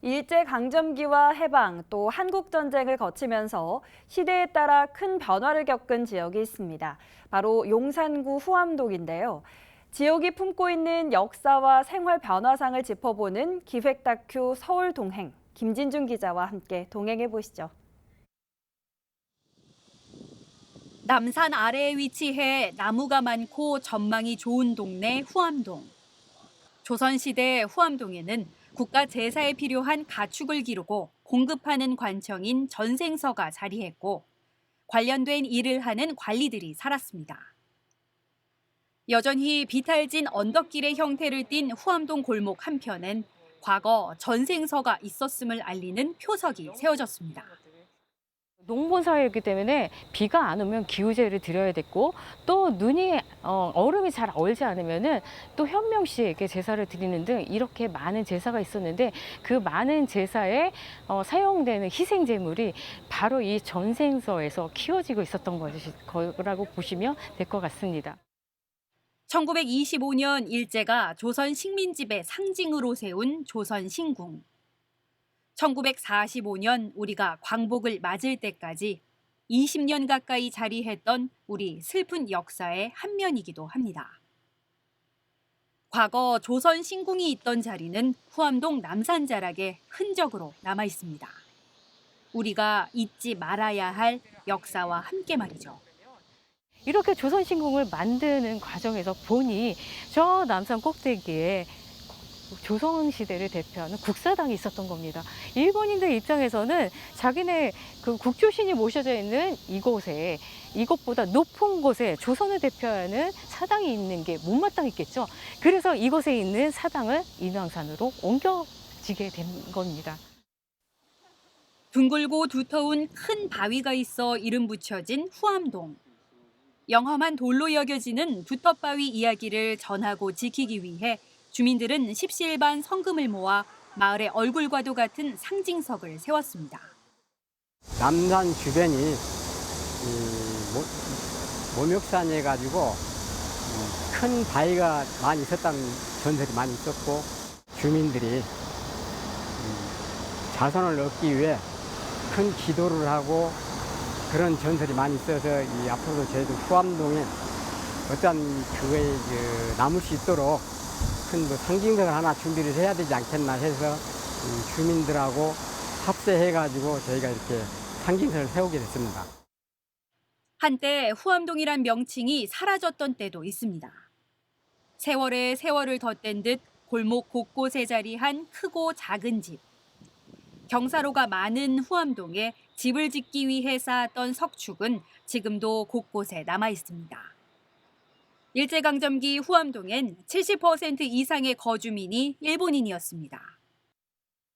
일제강점기와 해방 또 한국전쟁을 거치면서 시대에 따라 큰 변화를 겪은 지역이 있습니다. 바로 용산구 후암동인데요. 지역이 품고 있는 역사와 생활 변화상을 짚어보는 기획 다큐 서울 동행, 김진중 기자와 함께 동행해 보시죠. 남산 아래에 위치해 나무가 많고 전망이 좋은 동네 후암동. 조선시대 후암동에는 국가 제사에 필요한 가축을 기르고 공급하는 관청인 전생서가 자리했고 관련된 일을 하는 관리들이 살았습니다. 여전히 비탈진 언덕길의 형태를 띤 후암동 골목 한편엔 과거 전생서가 있었음을 알리는 표석이 세워졌습니다. 농본 사회였기 때문에 비가 안 오면 기우제를 드려야 됐고 또 눈이 얼음이 잘 얼지 않으면은 또 현명씨에게 제사를 드리는 등 이렇게 많은 제사가 있었는데 그 많은 제사에 사용되는 희생 제물이 바로 이 전생서에서 키워지고 있었던 거라고 보시면 될 것 같습니다. 1925년 일제가 조선 식민지배 상징으로 세운 조선신궁. 1945년 우리가 광복을 맞을 때까지 20년 가까이 자리했던 우리 슬픈 역사의 한 면이기도 합니다. 과거 조선 신궁이 있던 자리는 후암동 남산자락의 흔적으로 남아 있습니다. 우리가 잊지 말아야 할 역사와 함께 말이죠. 이렇게 조선신궁을 만드는 과정에서 보니 저 남산 꼭대기에 조선시대를 대표하는 국사당이 있었던 겁니다. 일본인들 입장에서는 자기네 그 국조신이 모셔져 있는 이곳에 이것보다 높은 곳에 조선을 대표하는 사당이 있는 게 못마땅했겠죠. 그래서 이곳에 있는 사당을 인왕산으로 옮겨지게 된 겁니다. 둥글고 두터운 큰 바위가 있어 이름 붙여진 후암동. 영험한 돌로 여겨지는 두텁바위 이야기를 전하고 지키기 위해 주민들은 십시일반 성금을 모아 마을의 얼굴과도 같은 상징석을 세웠습니다. 남산 주변이 모멱산이 해가지고 큰 바위가 많이 있었다는 전설이 많이 있었고 주민들이 자선을 얻기 위해 큰 기도를 하고 그런 전설이 많이 있어서 이 앞으로도 저희도 후암동에 어떤 그거에 남을 수 있도록 큰 상징석을 하나 준비를 해야 되지 않겠나 해서 주민들하고 합세해가지고 저희가 이렇게 상징석을 세우게 됐습니다. 한때 후암동이란 명칭이 사라졌던 때도 있습니다. 세월에 세월을 덧댄 듯 골목 곳곳에 자리한 크고 작은 집. 경사로가 많은 후암동에 집을 짓기 위해 쌓았던 석축은 지금도 곳곳에 남아 있습니다. 일제강점기 후암동엔 70% 이상의 거주민이 일본인이었습니다.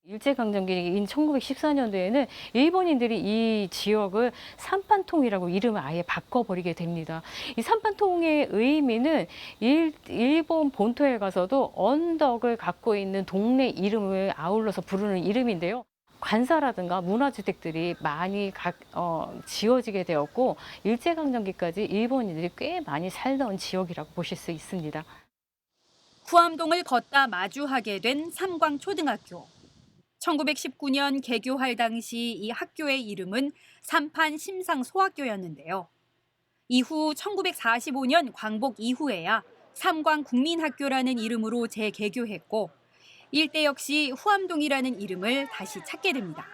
일제강점기인 1914년도에는 일본인들이 이 지역을 삼판통이라고 이름을 아예 바꿔버리게 됩니다. 이 삼판통의 의미는 일본 본토에 가서도 언덕을 갖고 있는 동네 이름을 아울러서 부르는 이름인데요. 관사라든가 문화주택들이 많이 지어지게 되었고 일제강점기까지 일본인들이 꽤 많이 살던 지역이라고 보실 수 있습니다. 후암동을 걷다 마주하게 된 삼광초등학교. 1919년 개교할 당시 이 학교의 이름은 삼판 심상소학교였는데요. 이후 1945년 광복 이후에야 삼광국민학교라는 이름으로 재개교했고 일대 역시 후암동이라는 이름을 다시 찾게 됩니다.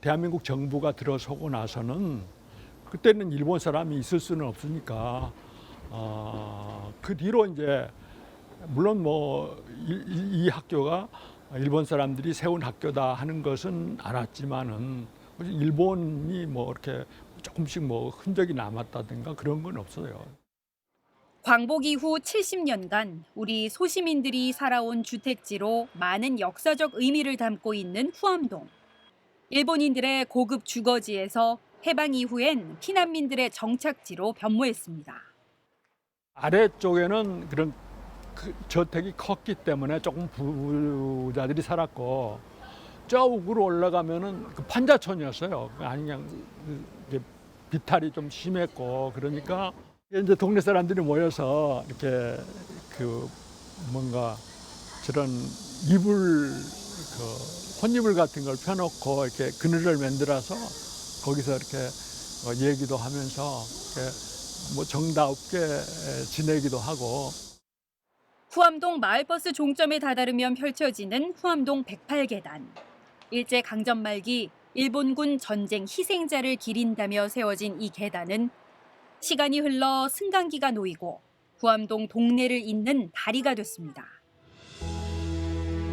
대한민국 정부가 들어서고 나서는 그때는 일본 사람이 있을 수는 없으니까 그 뒤로 이제 물론 뭐 이 학교가 일본 사람들이 세운 학교다 하는 것은 알았지만은 일본이 뭐 이렇게 조금씩 뭐 흔적이 남았다든가 그런 건 없어요. 광복 이후 70년간 우리 소시민들이 살아온 주택지로 많은 역사적 의미를 담고 있는 후암동. 일본인들의 고급 주거지에서 해방 이후엔 피난민들의 정착지로 변모했습니다. 아래쪽에는 그런 저택이 컸기 때문에 조금 부자들이 살았고 저 우으로 올라가면은 그 판자촌이었어요. 아니 그냥 비탈이 좀 심했고 그러니까 이제 동네 사람들이 모여서 이렇게 뭔가 저런 이불 그 혼이불 같은 걸 펴놓고 이렇게 그늘을 만들어서 거기서 이렇게 얘기도 하면서 이렇게 뭐 정답게 지내기도 하고. 후암동 마을버스 종점에 다다르면 펼쳐지는 후암동 108계단. 일제강점 말기 일본군 전쟁 희생자를 기린다며 세워진 이 계단은 시간이 흘러 승강기가 놓이고 후암동 동네를 잇는 다리가 됐습니다.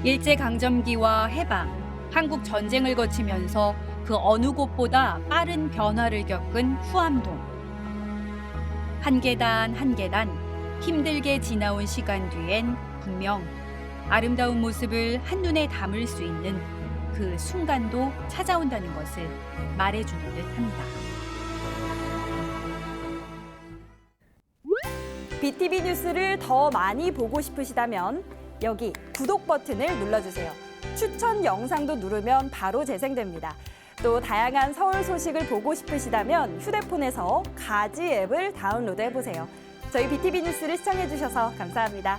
일제강점기와 해방, 한국 전쟁을 거치면서 그 어느 곳보다 빠른 변화를 겪은 후암동. 한 계단 한 계단 힘들게 지나온 시간 뒤엔 분명 아름다운 모습을 한눈에 담을 수 있는 그 순간도 찾아온다는 것을 말해주는 듯합니다. BTV 뉴스를 더 많이 보고 싶으시다면 여기 구독 버튼을 눌러주세요. 추천 영상도 누르면 바로 재생됩니다. 또 다양한 서울 소식을 보고 싶으시다면 휴대폰에서 가지 앱을 다운로드해보세요. 저희 BTV 뉴스를 시청해주셔서 감사합니다.